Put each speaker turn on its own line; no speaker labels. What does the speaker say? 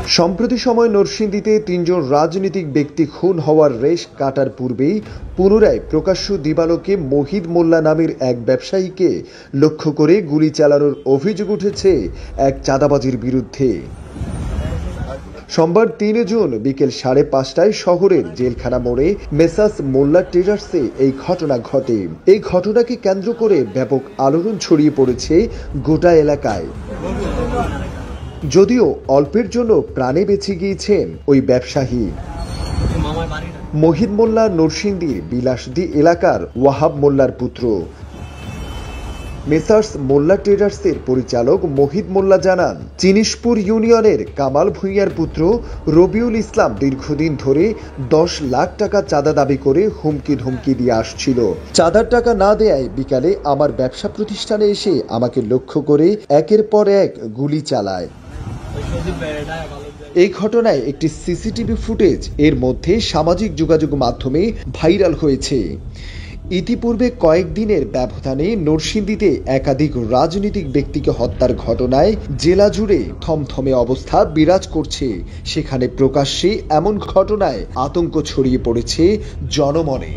সম্প্রতি সময় নরসিংদীতে তিনজন রাজনৈতিক ব্যক্তি খুন হওয়ার রেশ কাটার পূর্বেই পুনরায় প্রকাশ্য দিবালোকে মোহিত মোল্লা নামের এক ব্যবসায়ীকে লক্ষ্য করে গুলি চালানোর অভিযোগ উঠেছে এক চাঁদাবাজির বিরুদ্ধে। সোমবার ৩ জুন বিকেল ৫:৩০টায় শহরের জেলখানা মোড়ে মেসাস মোল্লা ট্রেডার্সে এই ঘটনা ঘটে। এই ঘটনাকে কেন্দ্র করে ব্যাপক আলোড়ন ছড়িয়ে পড়েছে গোটা এলাকায়। যদিও অল্পের জন্য প্রাণে বেঁচে গিয়েছেন ওই ব্যবসায়ী। মোহিত মোল্লা নরসিংদীর বিলাসদী এলাকার ওয়াহাব মোল্লার পুত্র। মেসার্স মোল্লা ট্রেডার্সের পরিচালক মোহিত মোল্লা জানান, চিনিশপুর ইউনিয়নের কামাল ভূঁইয়ার পুত্র রবিউল ইসলাম দীর্ঘদিন ধরে ১০ লাখ টাকা চাঁদা দাবি করে হুমকি ধমকি দিয়ে আসছিল। চাঁদার টাকা না দেয়ায় বিকালে আমার ব্যবসা প্রতিষ্ঠানে এসে আমাকে লক্ষ্য করে একের পর এক গুলি চালায়। এই ঘটনায় একটি সিসিটিভি ফুটেজ এর মধ্যে সামাজিক যোগাযোগ মাধ্যমে ভাইরাল হয়েছে। ইতিপূর্বে কয়েকদিনের ব্যবধানে নরসিংদীতে একাধিক রাজনৈতিক ব্যক্তিকে হত্যার ঘটনায় জেলা জুড়ে থমথমে অবস্থা বিরাজ করছে। সেখানে প্রকাশ্যে এমন ঘটনায় আতঙ্ক ছড়িয়ে পড়েছে জনমনে।